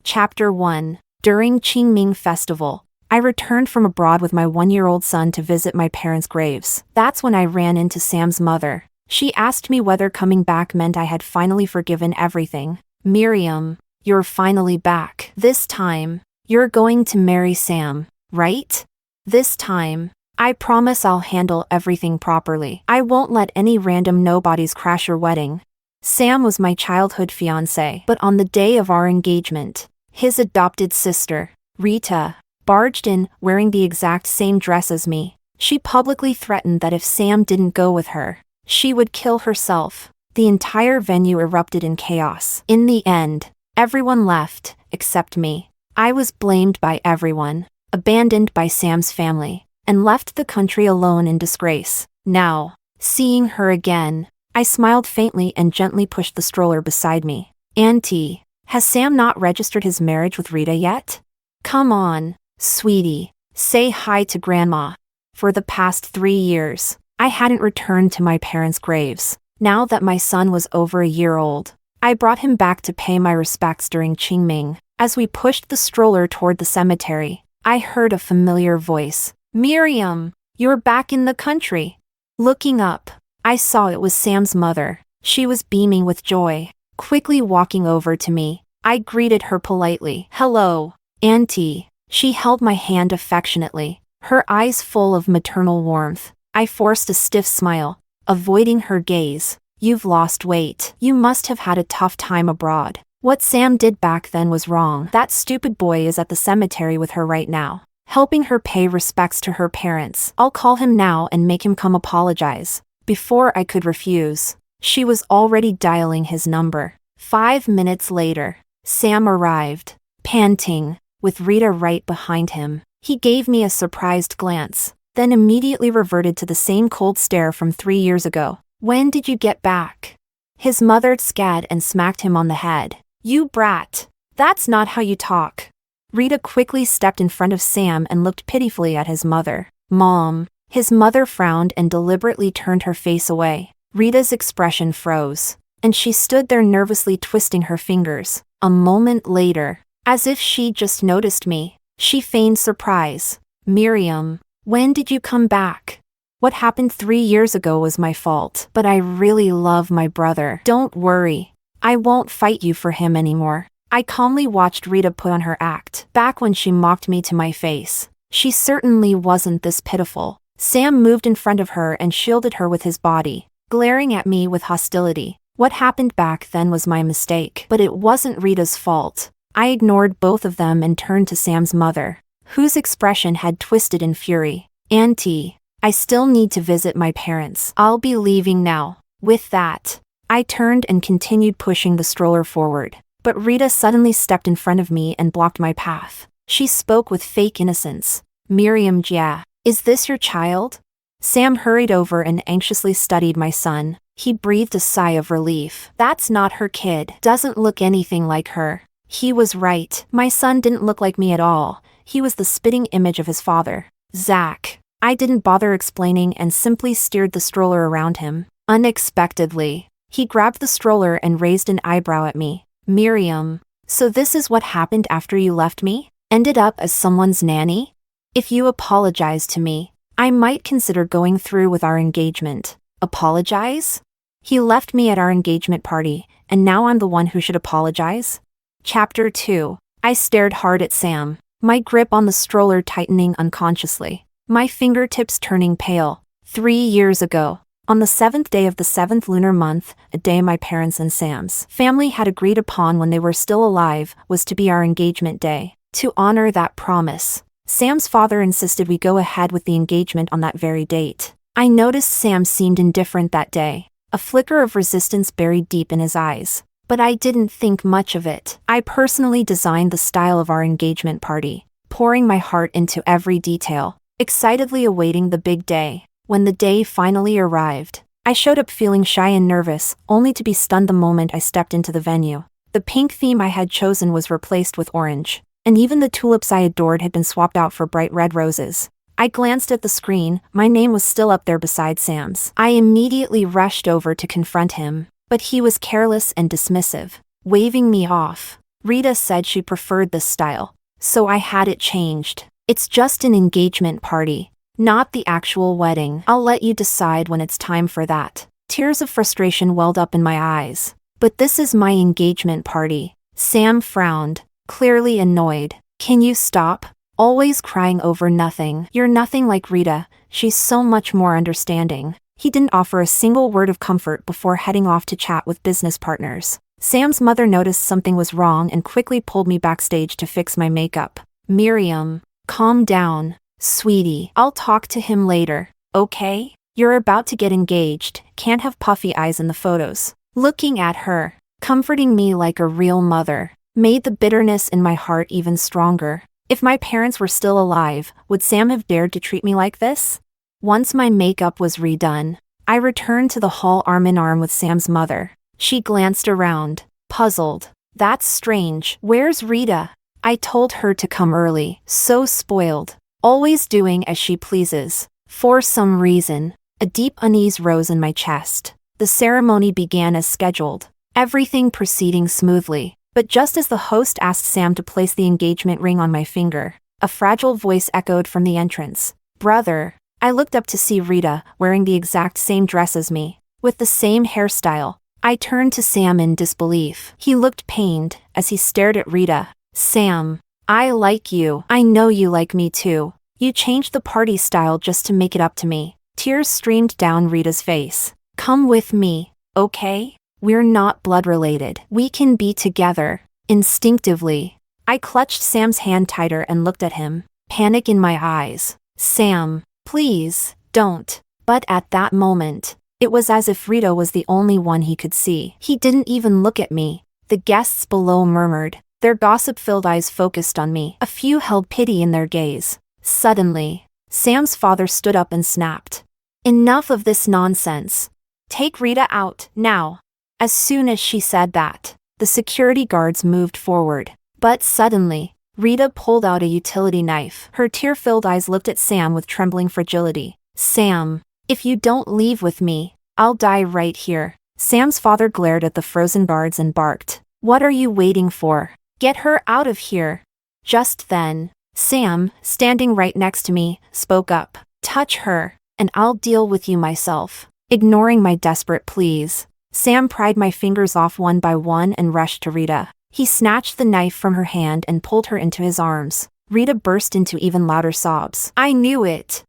Chapter 1. During Qingming Festival, I returned from abroad with my 1-year-old son to visit my parents' graves. That's when I ran into Sam's mother. She asked me whether coming back meant I had finally forgiven everything. Miriam, you're finally back. This time, you're going to marry Sam, right? This time, I promise I'll handle everything properly. I won't let any random nobodies crash your wedding. Sam was my childhood fiancé, but on the day of our engagement, his adopted sister, Rita, barged in, wearing the exact same dress as me. She publicly threatened that if Sam didn't go with her, she would kill herself. The entire venue erupted in chaos. In the end, everyone left, except me. I was blamed by everyone, abandoned by Sam's family, and left the country alone in disgrace. Now, seeing her again, I smiled faintly and gently pushed the stroller beside me. Auntie, has Sam not registered his marriage with Rita yet? Come on, sweetie, say hi to Grandma. For the past 3 years, I hadn't returned to my parents' graves. Now that my son was over a year old, I brought him back to pay my respects during Qingming. As we pushed the stroller toward the cemetery, I heard a familiar voice. Miriam, you're back in the country. Looking up, I saw it was Sam's mother. She was beaming with joy. Quickly walking over to me, I greeted her politely. Hello, Auntie. She held my hand affectionately, her eyes full of maternal warmth. I forced a stiff smile, avoiding her gaze. You've lost weight. You must have had a tough time abroad. What Sam did back then was wrong. That stupid boy is at the cemetery with her right now, helping her pay respects to her parents. I'll call him now and make him come apologize. Before I could refuse, she was already dialing his number. 5 minutes later, Sam arrived, panting, with Rita right behind him. He gave me a surprised glance, then immediately reverted to the same cold stare from 3 years ago. When did you get back? His mother scared and smacked him on the head. You brat. That's not how you talk. Rita quickly stepped in front of Sam and looked pitifully at his mother. Mom. His mother frowned and deliberately turned her face away. Rita's expression froze, and she stood there nervously twisting her fingers. A moment later, as if she just noticed me, she feigned surprise. Miriam, when did you come back? What happened 3 years ago was my fault, but I really love my brother. Don't worry. I won't fight you for him anymore. I calmly watched Rita put on her act. Back when she mocked me to my face, she certainly wasn't this pitiful. Sam moved in front of her and shielded her with his body, glaring at me with hostility. What happened back then was my mistake, but it wasn't Rita's fault. I ignored both of them and turned to Sam's mother, whose expression had twisted in fury. Auntie, I still need to visit my parents. I'll be leaving now. With that, I turned and continued pushing the stroller forward, but Rita suddenly stepped in front of me and blocked my path. She spoke with fake innocence. Miriam, yeah. Is this your child? Sam hurried over and anxiously studied my son. He breathed a sigh of relief. That's not her kid. Doesn't look anything like her. He was right. My son didn't look like me at all. He was the spitting image of his father. Zach. I didn't bother explaining and simply steered the stroller around him. Unexpectedly, he grabbed the stroller and raised an eyebrow at me. Miriam, so this is what happened after you left me? Ended up as someone's nanny? If you apologize to me, I might consider going through with our engagement. Apologize? He left me at our engagement party, and now I'm the one who should apologize? Chapter 2. I stared hard at Sam, my grip on the stroller tightening unconsciously, my fingertips turning pale. 3 years ago, on the 7th day of the 7th lunar month, a day my parents and Sam's family had agreed upon when they were still alive, was to be our engagement day. To honor that promise, Sam's father insisted we go ahead with the engagement on that very date. I noticed Sam seemed indifferent that day, a flicker of resistance buried deep in his eyes. But I didn't think much of it. I personally designed the style of our engagement party, pouring my heart into every detail, excitedly awaiting the big day. When the day finally arrived, I showed up feeling shy and nervous, only to be stunned the moment I stepped into the venue. The pink theme I had chosen was replaced with orange, and even the tulips I adored had been swapped out for bright red roses. I glanced at the screen. My name was still up there beside Sam's. I immediately rushed over to confront him, but he was careless and dismissive, waving me off. Rita said she preferred this style, so I had it changed. It's just an engagement party, not the actual wedding. I'll let you decide when it's time for that. Tears of frustration welled up in my eyes. But this is my engagement party. Sam frowned, clearly annoyed. Can you stop? Always crying over nothing. You're nothing like Rita, she's so much more understanding. He didn't offer a single word of comfort before heading off to chat with business partners. Sam's mother noticed something was wrong and quickly pulled me backstage to fix my makeup. Miriam, calm down, sweetie. I'll talk to him later, okay? You're about to get engaged, can't have puffy eyes in the photos. Looking at her, comforting me like a real mother, made the bitterness in my heart even stronger. If my parents were still alive, would Sam have dared to treat me like this? Once my makeup was redone, I returned to the hall arm in arm with Sam's mother. She glanced around, puzzled. That's strange. Where's Rita? I told her to come early. So spoiled. Always doing as she pleases. For some reason, a deep unease rose in my chest. The ceremony began as scheduled, everything proceeding smoothly. But just as the host asked Sam to place the engagement ring on my finger, a fragile voice echoed from the entrance. Brother. I looked up to see Rita, wearing the exact same dress as me, with the same hairstyle. I turned to Sam in disbelief. He looked pained as he stared at Rita. Sam, I like you. I know you like me too. You changed the party style just to make it up to me. Tears streamed down Rita's face. Come with me, okay? We're not blood related. We can be together. Instinctively, I clutched Sam's hand tighter and looked at him, panic in my eyes. Sam, please, don't. But at that moment, it was as if Rita was the only one he could see. He didn't even look at me. The guests below murmured, their gossip-filled eyes focused on me. A few held pity in their gaze. Suddenly, Sam's father stood up and snapped. Enough of this nonsense. Take Rita out, now. As soon as she said that, the security guards moved forward. But suddenly, Rita pulled out a utility knife. Her tear-filled eyes looked at Sam with trembling fragility. Sam, if you don't leave with me, I'll die right here. Sam's father glared at the frozen guards and barked. What are you waiting for? Get her out of here. Just then, Sam, standing right next to me, spoke up. Touch her, and I'll deal with you myself. Ignoring my desperate pleas, Sam pried my fingers off one by one and rushed to Rita. He snatched the knife from her hand and pulled her into his arms. Rita burst into even louder sobs. I knew it.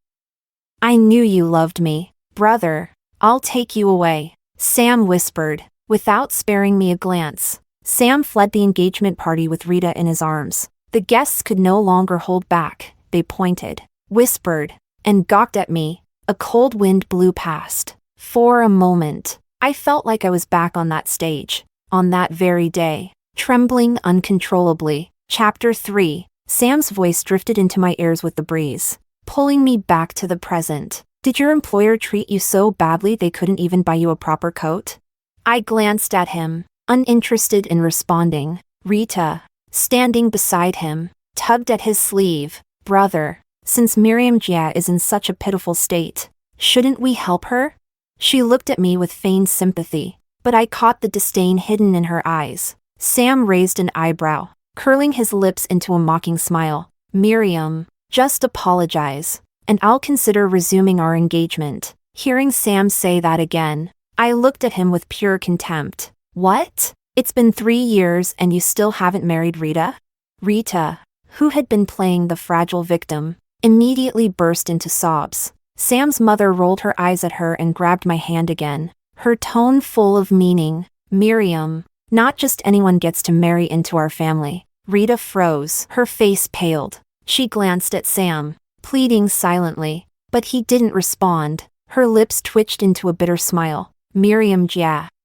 I knew you loved me. Brother, I'll take you away. Sam whispered, without sparing me a glance. Sam fled the engagement party with Rita in his arms. The guests could no longer hold back. They pointed, whispered, and gawked at me. A cold wind blew past. For a moment, I felt like I was back on that stage, on that very day, trembling uncontrollably. Chapter 3. Sam's voice drifted into my ears with the breeze, pulling me back to the present. Did your employer treat you so badly they couldn't even buy you a proper coat? I glanced at him, uninterested in responding. Rita, standing beside him, tugged at his sleeve. Brother, since Miriam is in such a pitiful state, shouldn't we help her? She looked at me with feigned sympathy, but I caught the disdain hidden in her eyes. Sam raised an eyebrow, curling his lips into a mocking smile. Miriam, just apologize, and I'll consider resuming our engagement. Hearing Sam say that again, I looked at him with pure contempt. What? It's been 3 years and you still haven't married Rita? Rita, who had been playing the fragile victim, immediately burst into sobs. Sam's mother rolled her eyes at her and grabbed my hand again, her tone full of meaning. Miriam, not just anyone gets to marry into our family. Rita froze, her face paled. She glanced at Sam, pleading silently, but he didn't respond. Her lips twitched into a bitter smile. Miriam,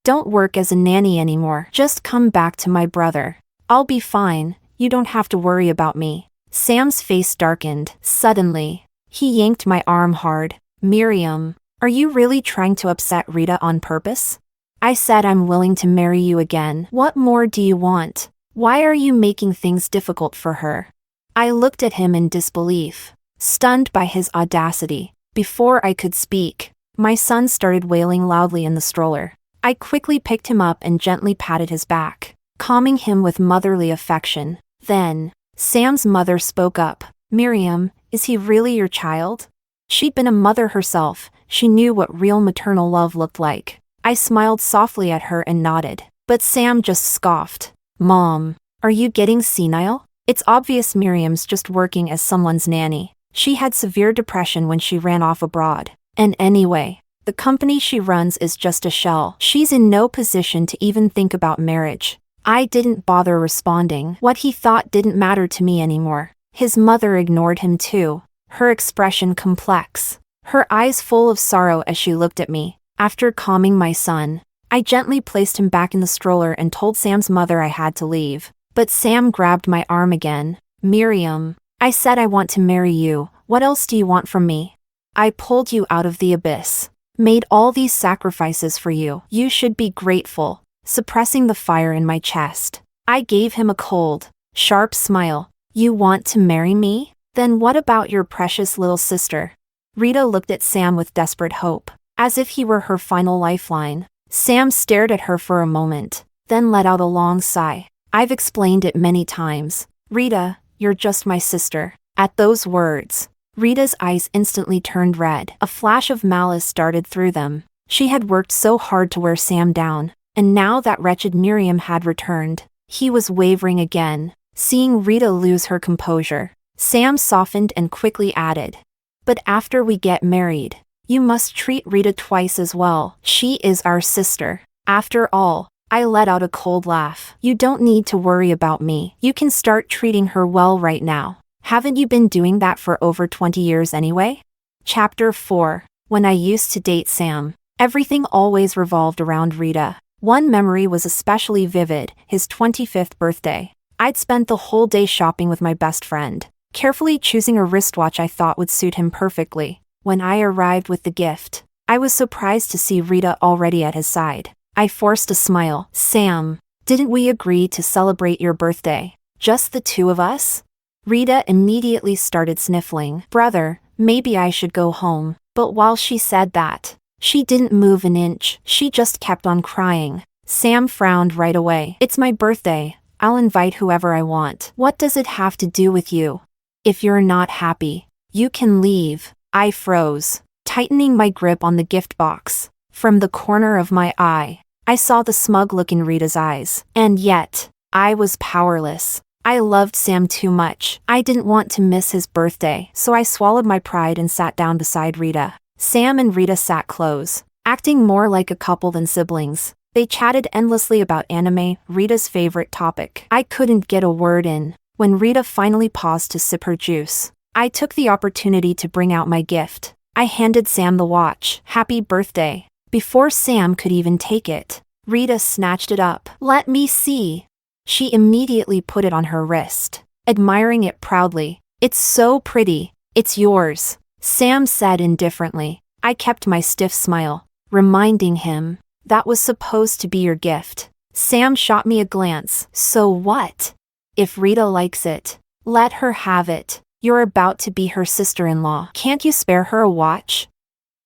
don't work as a nanny anymore. Just come back to my brother. I'll be fine, you don't have to worry about me. Sam's face darkened. Suddenly, he yanked my arm hard. Miriam, are you really trying to upset Rita on purpose? I said I'm willing to marry you again. What more do you want? Why are you making things difficult for her? I looked at him in disbelief, stunned by his audacity. Before I could speak, my son started wailing loudly in the stroller. I quickly picked him up and gently patted his back. calming him with motherly affection. Then, Sam's mother spoke up. Miriam, is he really your child? She'd been a mother herself. She knew what real maternal love looked like. I smiled softly at her and nodded. But Sam just scoffed. Mom, are you getting senile? It's obvious Miriam's just working as someone's nanny. She had severe depression when she ran off abroad. And anyway, the company she runs is just a shell. She's in no position to even think about marriage. I didn't bother responding. What he thought didn't matter to me anymore. His mother ignored him too, her expression complex, her eyes full of sorrow as she looked at me. After calming my son, I gently placed him back in the stroller and told Sam's mother I had to leave. But Sam grabbed my arm again. Miriam, I said I want to marry you. What else do you want from me? I pulled you out of the abyss, made all these sacrifices for you. You should be grateful. Suppressing the fire in my chest, I gave him a cold, sharp smile. You want to marry me? Then what about your precious little sister? Rita looked at Sam with desperate hope, as if he were her final lifeline. Sam stared at her for a moment, then let out a long sigh. I've explained it many times. Rita, you're just my sister. At those words, Rita's eyes instantly turned red. A flash of malice darted through them. She had worked so hard to wear Sam down. And now that wretched Miriam had returned, he was wavering again. Seeing Rita lose her composure, Sam softened and quickly added, but after we get married, you must treat Rita twice as well. She is our sister. After all, I let out a cold laugh. You don't need to worry about me. You can start treating her well right now. Haven't you been doing that for over 20 years anyway? Chapter 4. When I used to date Sam, everything always revolved around Rita. One memory was especially vivid, his 25th birthday. I'd spent the whole day shopping with my best friend, carefully choosing a wristwatch I thought would suit him perfectly. When I arrived with the gift, I was surprised to see Rita already at his side. I forced a smile. Sam, didn't we agree to celebrate your birthday? Just the two of us? Rita immediately started sniffling. Brother, maybe I should go home. But while she said that, she didn't move an inch. She just kept on crying. Sam frowned right away. It's my birthday. I'll invite whoever I want. What does it have to do with you? If you're not happy, you can leave. I froze, tightening my grip on the gift box. From the corner of my eye, I saw the smug look in Rita's eyes. And yet, I was powerless. I loved Sam too much. I didn't want to miss his birthday, so I swallowed my pride and sat down beside Rita. Sam and Rita sat close, acting more like a couple than siblings. They chatted endlessly about anime, Rita's favorite topic. I couldn't get a word in. When Rita finally paused to sip her juice, I took the opportunity to bring out my gift. I handed Sam the watch. Happy birthday. Before Sam could even take it, Rita snatched it up. Let me see. She immediately put it on her wrist, admiring it proudly. It's so pretty. It's yours, Sam said indifferently. I kept my stiff smile, reminding him, that was supposed to be your gift. Sam shot me a glance. So what? If Rita likes it, let her have it. You're about to be her sister-in-law. Can't you spare her a watch?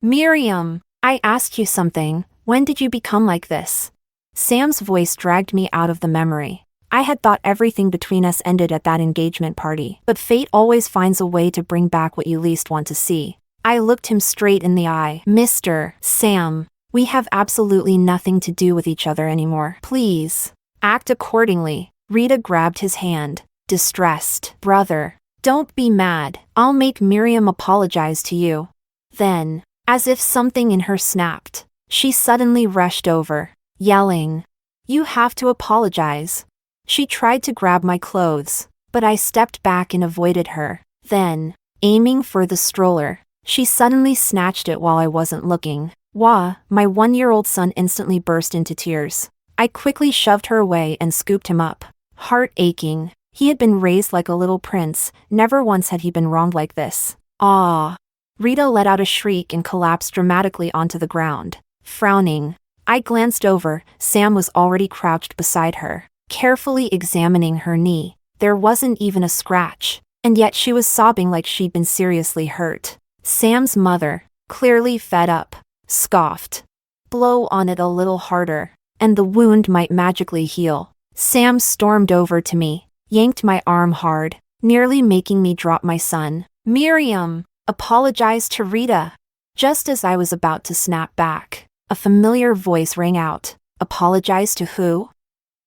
Miriam, I asked you something. When did you become like this? Sam's voice dragged me out of the memory. I had thought everything between us ended at that engagement party, but fate always finds a way to bring back what you least want to see. I looked him straight in the eye. Mr. Sam, we have absolutely nothing to do with each other anymore. Please, act accordingly. Rita grabbed his hand, distressed. Brother, don't be mad. I'll make Miriam apologize to you. Then, as if something in her snapped, she suddenly rushed over, yelling, You have to apologize. She tried to grab my clothes, but I stepped back and avoided her. Then, aiming for the stroller, she suddenly snatched it while I wasn't looking. Wah, my 1-year-old son instantly burst into tears. I quickly shoved her away and scooped him up, heart aching. He had been raised like a little prince, never once had he been wronged like this. Ah! Rita let out a shriek and collapsed dramatically onto the ground. Frowning, I glanced over. Sam was already crouched beside her, carefully examining her knee. There wasn't even a scratch, and yet she was sobbing like she'd been seriously hurt. Sam's mother, clearly fed up, scoffed. Blow on it a little harder, and the wound might magically heal. Sam stormed over to me, yanked my arm hard, nearly making me drop my son. Miriam, apologize to Rita. Just as I was about to snap back, a familiar voice rang out. Apologize to who?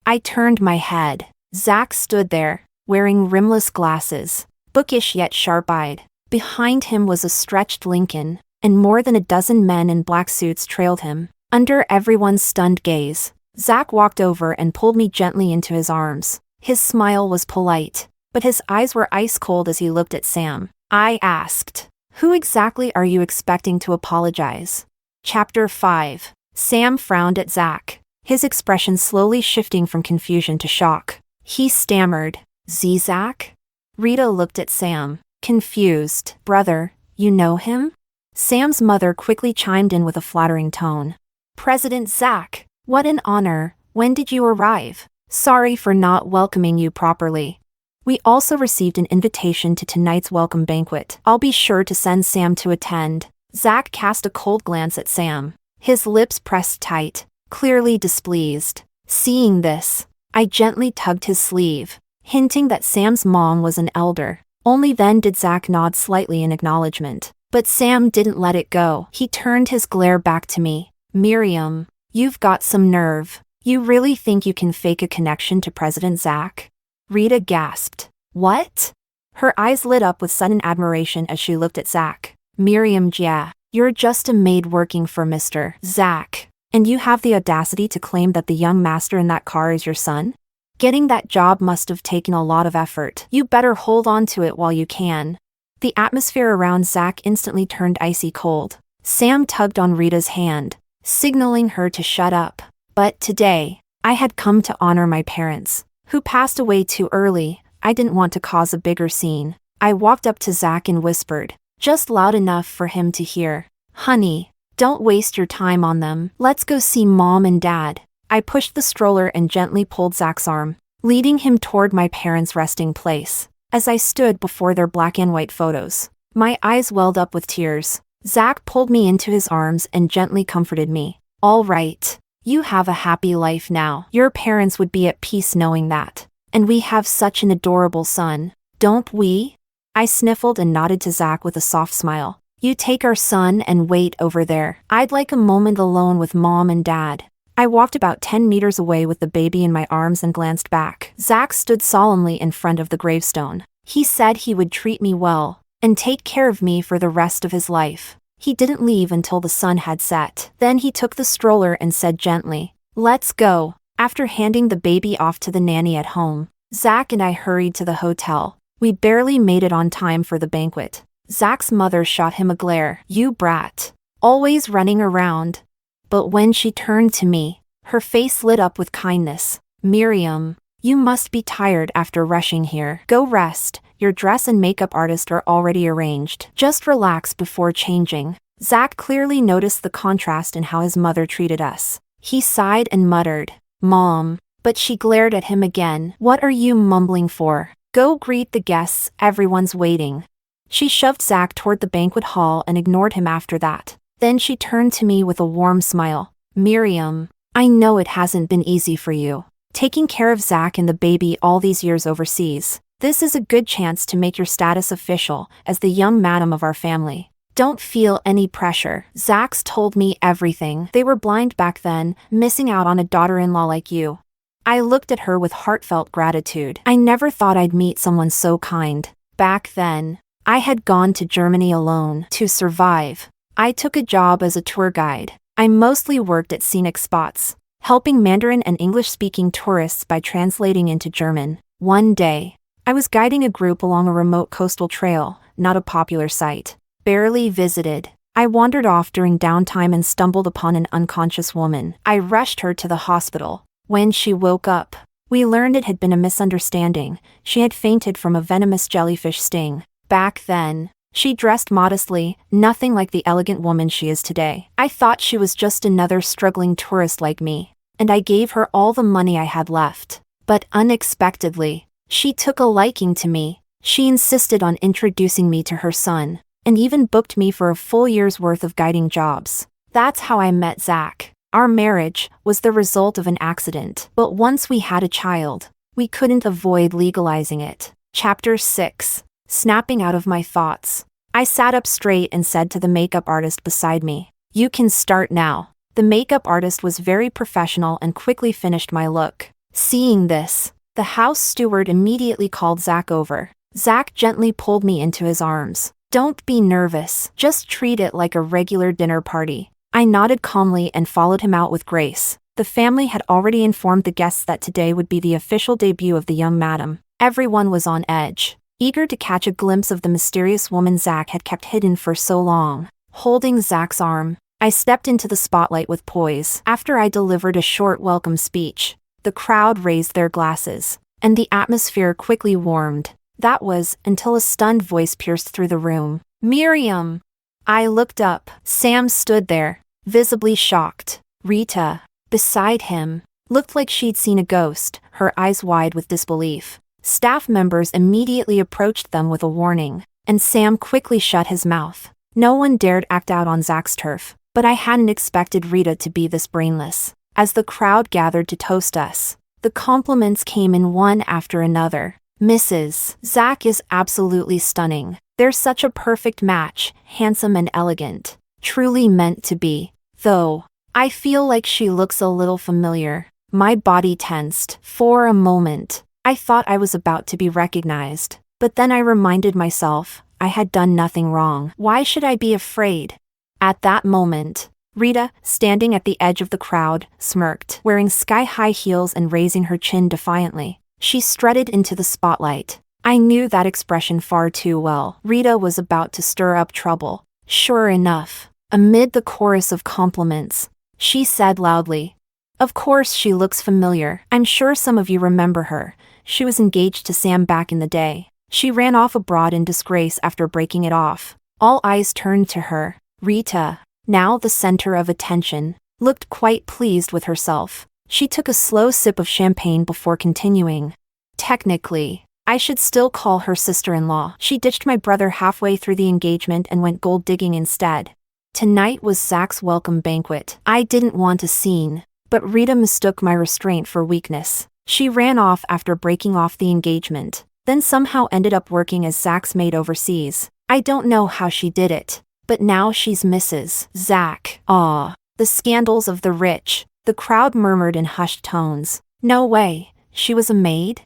I turned my head. Zach stood there, wearing rimless glasses, bookish yet sharp-eyed. Behind him was a stretched Lincoln, and more than a dozen men in black suits trailed him. Under everyone's stunned gaze, Zach walked over and pulled me gently into his arms. His smile was polite, but his eyes were ice-cold as he looked at Sam. I asked, "Who exactly are you expecting to apologize?" Chapter 5. Sam frowned at Zach, his expression slowly shifting from confusion to shock. He stammered, Zach? Rita looked at Sam, confused. Brother, you know him? Sam's mother quickly chimed in with a flattering tone. President Zach, what an honor. When did you arrive? Sorry for not welcoming you properly. We also received an invitation to tonight's welcome banquet. I'll be sure to send Sam to attend. Zach cast a cold glance at Sam, his lips pressed tight, clearly displeased. Seeing this, I gently tugged his sleeve, hinting that Sam's mom was an elder. Only then did Zach nod slightly in acknowledgement. But Sam didn't let it go. He turned his glare back to me. Miriam, you've got some nerve. You really think you can fake a connection to President Zach? Rita gasped. What? Her eyes lit up with sudden admiration as she looked at Zach. Miriam, yeah, you're just a maid working for Mr. Zach. And you have the audacity to claim that the young master in that car is your son? Getting that job must have taken a lot of effort. You better hold on to it while you can. The atmosphere around Zach instantly turned icy cold. Sam tugged on Rita's hand, signaling her to shut up. But today, I had come to honor my parents, who passed away too early. I didn't want to cause a bigger scene. I walked up to Zach and whispered, just loud enough for him to hear. Honey, don't waste your time on them. Let's go see Mom and Dad. I pushed the stroller and gently pulled Zach's arm, leading him toward my parents' resting place. As I stood before their black and white photos, my eyes welled up with tears. Zach pulled me into his arms and gently comforted me. All right, you have a happy life now. Your parents would be at peace knowing that. And we have such an adorable son, don't we? I sniffled and nodded to Zach with a soft smile. You take our son and wait over there. I'd like a moment alone with Mom and Dad. I walked about 10 meters away with the baby in my arms and glanced back. Zach stood solemnly in front of the gravestone. He said he would treat me well and take care of me for the rest of his life. He didn't leave until the sun had set. Then he took the stroller and said gently, "Let's go." After handing the baby off to the nanny at home, Zach and I hurried to the hotel. We barely made it on time for the banquet. Zach's mother shot him a glare. You brat. Always running around. But when she turned to me, her face lit up with kindness. Miriam, you must be tired after rushing here. Go rest. Your dress and makeup artist are already arranged. Just relax before changing. Zach clearly noticed the contrast in how his mother treated us. He sighed and muttered, Mom, but she glared at him again. What are you mumbling for? Go greet the guests, everyone's waiting. She shoved Zach toward the banquet hall and ignored him after that. Then she turned to me with a warm smile. Miriam, I know it hasn't been easy for you, taking care of Zach and the baby all these years overseas. This is a good chance to make your status official as the young madam of our family. Don't feel any pressure. Zach's told me everything. They were blind back then, missing out on a daughter-in-law like you. I looked at her with heartfelt gratitude. I never thought I'd meet someone so kind. Back then, I had gone to Germany alone to survive. I took a job as a tour guide. I mostly worked at scenic spots, helping Mandarin and English-speaking tourists by translating into German. One day, I was guiding a group along a remote coastal trail, not a popular site. Barely visited. I wandered off during downtime and stumbled upon an unconscious woman. I rushed her to the hospital. When she woke up, we learned it had been a misunderstanding. She had fainted from a venomous jellyfish sting. Back then, she dressed modestly, nothing like the elegant woman she is today. I thought she was just another struggling tourist like me, and I gave her all the money I had left. But unexpectedly, she took a liking to me. She insisted on introducing me to her son, and even booked me for a full year's worth of guiding jobs. That's how I met Zach. Our marriage was the result of an accident, but once we had a child, we couldn't avoid legalizing it. Chapter 6. Snapping out of my thoughts. I sat up straight and said to the makeup artist beside me, "You can start now." The makeup artist was very professional and quickly finished my look. Seeing this, the house steward immediately called Zach over. Zach gently pulled me into his arms. "Don't be nervous, just treat it like a regular dinner party." I nodded calmly and followed him out with grace. The family had already informed the guests that today would be the official debut of the young madam. Everyone was on edge, eager to catch a glimpse of the mysterious woman Zach had kept hidden for so long. Holding Zach's arm, I stepped into the spotlight with poise. After I delivered a short welcome speech, the crowd raised their glasses, and the atmosphere quickly warmed. That was until a stunned voice pierced through the room. "Miriam!" I looked up. Sam stood there, visibly shocked. Rita, beside him, looked like she'd seen a ghost, her eyes wide with disbelief. Staff members immediately approached them with a warning, and Sam quickly shut his mouth. No one dared act out on Zach's turf, but I hadn't expected Rita to be this brainless. As the crowd gathered to toast us, the compliments came in one after another. "Mrs. Zach is absolutely stunning. They're such a perfect match, handsome and elegant. Truly meant to be. Though, I feel like she looks a little familiar." My body tensed. For a moment, I thought I was about to be recognized. But then I reminded myself, I had done nothing wrong. Why should I be afraid? At that moment, Rita, standing at the edge of the crowd, smirked, wearing sky-high heels and raising her chin defiantly. She strutted into the spotlight. I knew that expression far too well. Rita was about to stir up trouble. Sure enough, amid the chorus of compliments, she said loudly, "Of course she looks familiar. I'm sure some of you remember her. She was engaged to Sam back in the day. She ran off abroad in disgrace after breaking it off." All eyes turned to her. Rita, now the center of attention, looked quite pleased with herself. She took a slow sip of champagne before continuing. "Technically, I should still call her sister-in-law. She ditched my brother halfway through the engagement and went gold digging instead." Tonight was Zach's welcome banquet. I didn't want a scene, but Rita mistook my restraint for weakness. She ran off after breaking off the engagement, then somehow ended up working as Zach's maid overseas. I don't know how she did it, but now she's Mrs. Zach. Ah, the scandals of the rich. The crowd murmured in hushed tones. No way, she was a maid?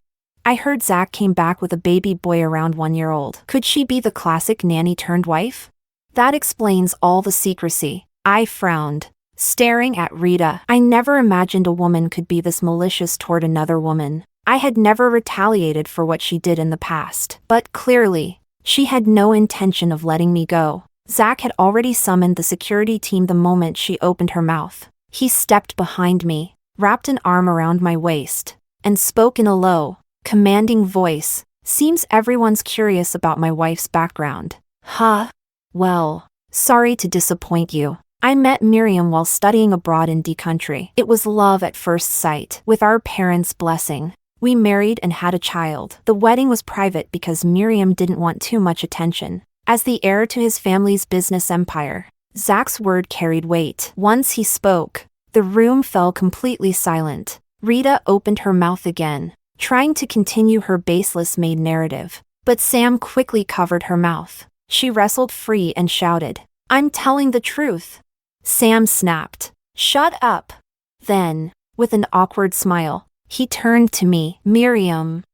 I heard Zach came back with a baby boy around 1 year old. Could she be the classic nanny turned wife? That explains all the secrecy. I frowned, staring at Rita. I never imagined a woman could be this malicious toward another woman. I had never retaliated for what she did in the past. But clearly, she had no intention of letting me go. Zach had already summoned the security team the moment she opened her mouth. He stepped behind me, wrapped an arm around my waist, and spoke in a low, commanding voice. "Seems everyone's curious about my wife's background. Huh? Well, sorry to disappoint you. I met Miriam while studying abroad in D country. It was love at first sight. With our parents' blessing, we married and had a child. The wedding was private because Miriam didn't want too much attention. As the heir to his family's business empire, Zach's word carried weight. Once he spoke, the room fell completely silent. Rita opened her mouth again, trying to continue her baseless maid narrative. But Sam quickly covered her mouth. She wrestled free and shouted, "I'm telling the truth." Sam snapped, "Shut up." Then, with an awkward smile, he turned to me. "Miriam,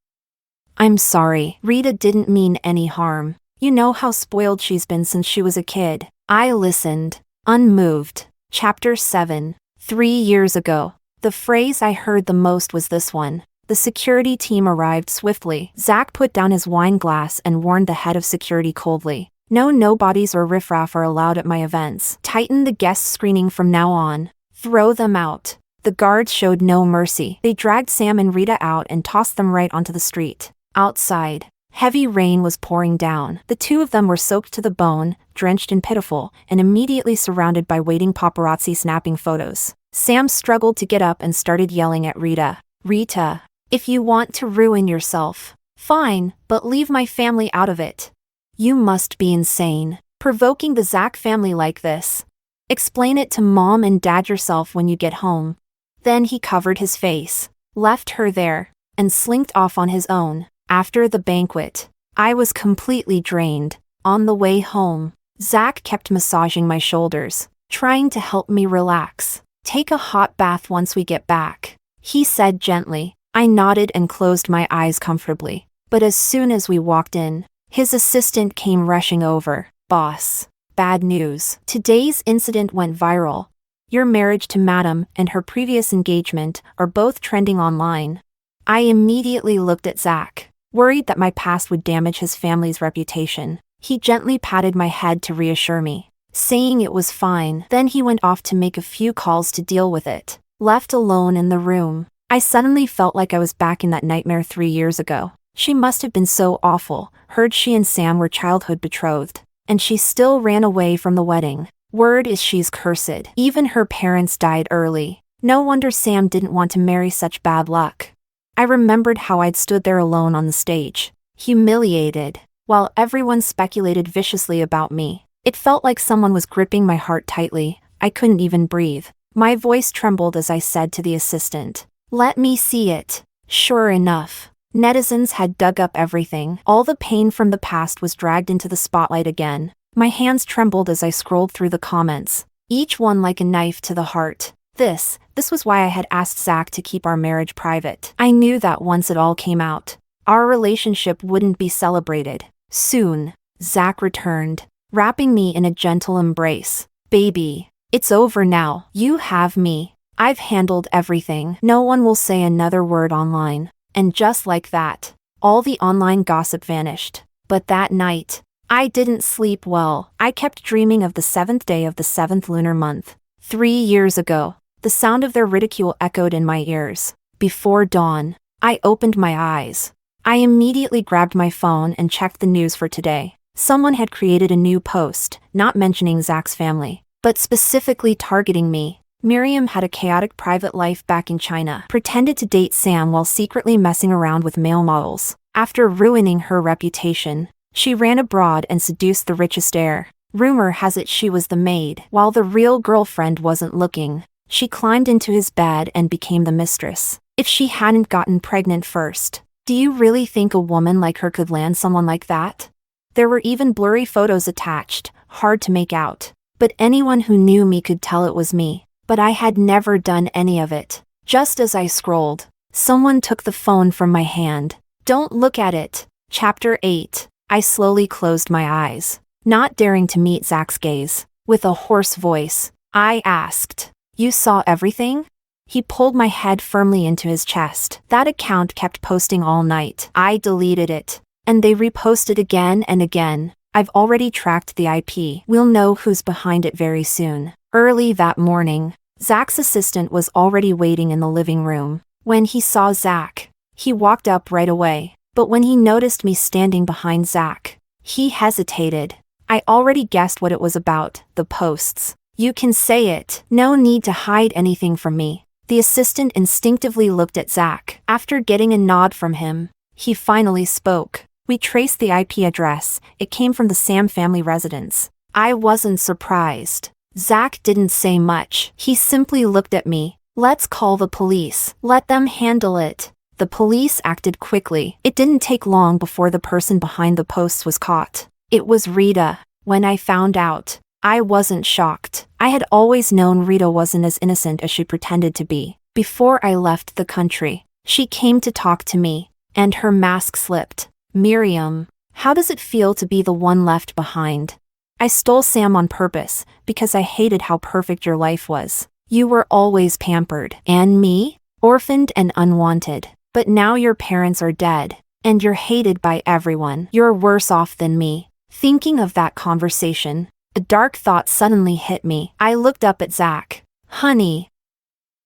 I'm sorry. Rita didn't mean any harm. You know how spoiled she's been since she was a kid." I listened, unmoved. Chapter 7. 3 years ago. The phrase I heard the most was this one. The security team arrived swiftly. Zach put down his wine glass and warned the head of security coldly. "No nobodies or riffraff are allowed at my events. Tighten the guest screening from now on. Throw them out." The guards showed no mercy. They dragged Sam and Rita out and tossed them right onto the street. Outside, heavy rain was pouring down. The two of them were soaked to the bone, drenched and pitiful, and immediately surrounded by waiting paparazzi snapping photos. Sam struggled to get up and started yelling at Rita. "Rita, if you want to ruin yourself, fine, but leave my family out of it. You must be insane, provoking the Zach family like this." Explain it to mom and dad yourself when you get home. Then he covered his face, left her there, and slinked off on his own. After the banquet, I was completely drained. On the way home, Zach kept massaging my shoulders, trying to help me relax. Take a hot bath once we get back, he said gently. I nodded and closed my eyes comfortably. But as soon as we walked in, his assistant came rushing over. Boss, bad news. Today's incident went viral. Your marriage to Madam and her previous engagement are both trending online. I immediately looked at Zach, worried that my past would damage his family's reputation. He gently patted my head to reassure me, saying it was fine. Then he went off to make a few calls to deal with it. Left alone in the room, I suddenly felt like I was back in that nightmare 3 years ago. She must have been so awful. Heard she and Sam were childhood betrothed, and she still ran away from the wedding. Word is she's cursed. Even her parents died early. No wonder Sam didn't want to marry such bad luck. I remembered how I'd stood there alone on the stage, humiliated, while everyone speculated viciously about me. It felt like someone was gripping my heart tightly. I couldn't even breathe. My voice trembled as I said to the assistant, "Let me see it." Sure enough, netizens had dug up everything. All the pain from the past was dragged into the spotlight again. My hands trembled as I scrolled through the comments, each one like a knife to the heart. This was why I had asked Zach to keep our marriage private. I knew that once it all came out, our relationship wouldn't be celebrated. Soon, Zach returned, wrapping me in a gentle embrace. Baby, it's over now. You have me. I've handled everything. No one will say another word online. And just like that, all the online gossip vanished. But that night, I didn't sleep well. I kept dreaming of the 7th day of the 7th lunar month. 3 years ago, the sound of their ridicule echoed in my ears. Before dawn, I opened my eyes. I immediately grabbed my phone and checked the news for today. Someone had created a new post, not mentioning Zach's family, but specifically targeting me. Miriam had a chaotic private life back in China, pretended to date Sam while secretly messing around with male models. After ruining her reputation, she ran abroad and seduced the richest heir. Rumor has it she was the maid. While the real girlfriend wasn't looking, she climbed into his bed and became the mistress. If she hadn't gotten pregnant first, do you really think a woman like her could land someone like that? There were even blurry photos attached, hard to make out. But anyone who knew me could tell it was me. But I had never done any of it. Just as I scrolled, someone took the phone from my hand. Don't look at it. Chapter 8. I slowly closed my eyes, not daring to meet Zach's gaze. With a hoarse voice, I asked, "You saw everything?" He pulled my head firmly into his chest. That account kept posting all night. I deleted it, and they reposted again and again. I've already tracked the IP. We'll know who's behind it very soon. Early that morning, Zach's assistant was already waiting in the living room. When he saw Zach, he walked up right away. But when he noticed me standing behind Zach, he hesitated. I already guessed what it was about, the posts. You can say it. No need to hide anything from me. The assistant instinctively looked at Zach. After getting a nod from him, he finally spoke. We traced the IP address. It came from the Sam family residence. I wasn't surprised. Zach didn't say much. He simply looked at me. Let's call the police. Let them handle it. The police acted quickly. It didn't take long before the person behind the posts was caught. It was Rita. When I found out, I wasn't shocked. I had always known Rita wasn't as innocent as she pretended to be. Before I left the country, she came to talk to me, and her mask slipped. Miriam, how does it feel to be the one left behind? I stole Sam on purpose, because I hated how perfect your life was. You were always pampered. And me? Orphaned and unwanted. But now your parents are dead, and you're hated by everyone. You're worse off than me. Thinking of that conversation, a dark thought suddenly hit me. I looked up at Zach. Honey,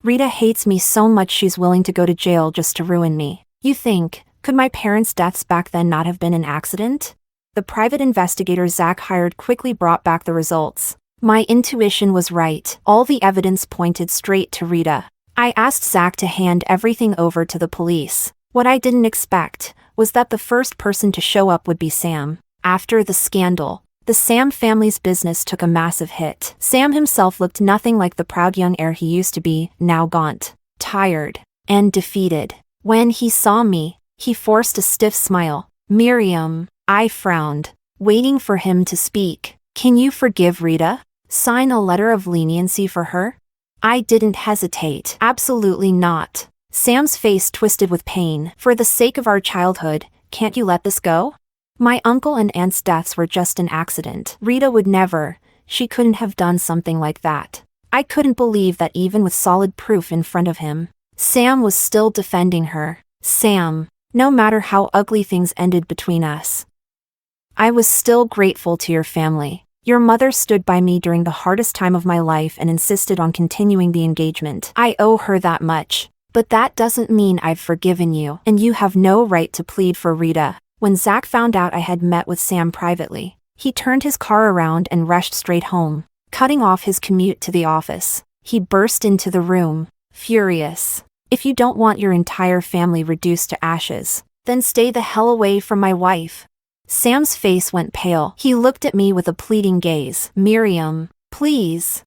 Rita hates me so much she's willing to go to jail just to ruin me. You think, could my parents' deaths back then not have been an accident? The private investigator Zach hired quickly brought back the results. My intuition was right. All the evidence pointed straight to Rita. I asked Zach to hand everything over to the police. What I didn't expect was that the first person to show up would be Sam. After the scandal, The Sam family's business took a massive hit. Sam himself looked nothing like the proud young heir he used to be, now gaunt, tired, and defeated. When he saw me, he forced a stiff smile. Miriam, I frowned, waiting for him to speak. Can you forgive Rita? Sign a letter of leniency for her? I didn't hesitate. Absolutely not. Sam's face twisted with pain. For the sake of our childhood, can't you let this go? My uncle and aunt's deaths were just an accident. Rita would never. She couldn't have done something like that. I couldn't believe that even with solid proof in front of him, Sam was still defending her. Sam, no matter how ugly things ended between us, I was still grateful to your family. Your mother stood by me during the hardest time of my life and insisted on continuing the engagement. I owe her that much. But that doesn't mean I've forgiven you, and you have no right to plead for Rita. When Zach found out I had met with Sam privately, he turned his car around and rushed straight home, cutting off his commute to the office. He burst into the room, furious. If you don't want your entire family reduced to ashes, then stay the hell away from my wife. Sam's face went pale. He looked at me with a pleading gaze. Miriam, please.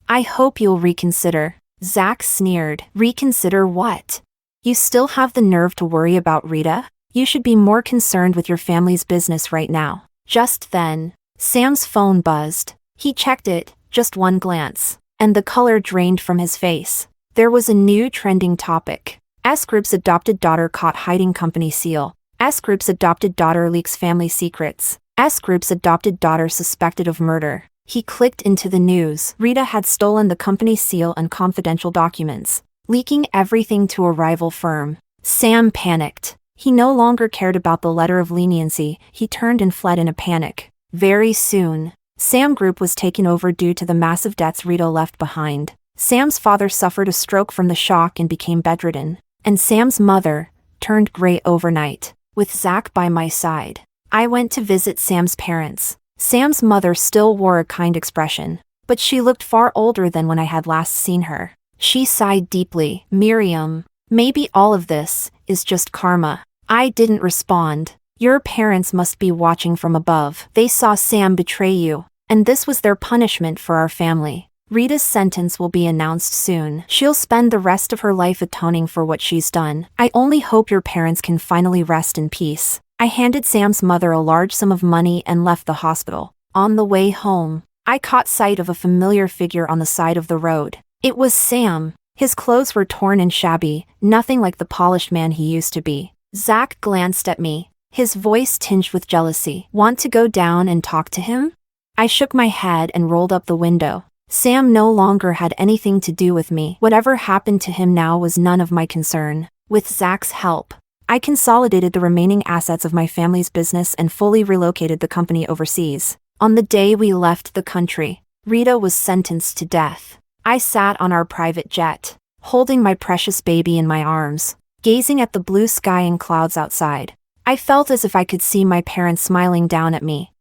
I hope you'll reconsider. Zach sneered. Reconsider what? You still have the nerve to worry about Rita? You should be more concerned with your family's business right now. Just then, Sam's phone buzzed. He checked it, just one glance, and the color drained from his face. There was a new trending topic. S Group's adopted daughter caught hiding company seal. S Group's adopted daughter leaks family secrets. S Group's adopted daughter suspected of murder. He clicked into the news. Rita had stolen the company seal and confidential documents, leaking everything to a rival firm. Sam panicked. He no longer cared about the letter of leniency. He turned and fled in a panic. Very soon, Sam Group was taken over due to the massive debts Rita left behind. Sam's father suffered a stroke from the shock and became bedridden, and Sam's mother turned gray overnight. With Zach by my side, I went to visit Sam's parents. Sam's mother still wore a kind expression, but she looked far older than when I had last seen her. She sighed deeply. Miriam, maybe all of this is just karma. I didn't respond. Your parents must be watching from above. They saw Sam betray you, and this was their punishment for our family. Rita's sentence will be announced soon. She'll spend the rest of her life atoning for what she's done. I only hope your parents can finally rest in peace. I handed Sam's mother a large sum of money and left the hospital. On the way home, I caught sight of a familiar figure on the side of the road. It was Sam. His clothes were torn and shabby, nothing like the polished man he used to be. Zach glanced at me, his voice tinged with jealousy. Want to go down and talk to him? I shook my head and rolled up the window. Sam no longer had anything to do with me. Whatever happened to him now was none of my concern. With Zach's help, I consolidated the remaining assets of my family's business and fully relocated the company overseas. On the day we left the country, Rita was sentenced to death. I sat on our private jet, holding my precious baby in my arms, gazing at the blue sky and clouds outside. I felt as if I could see my parents smiling down at me.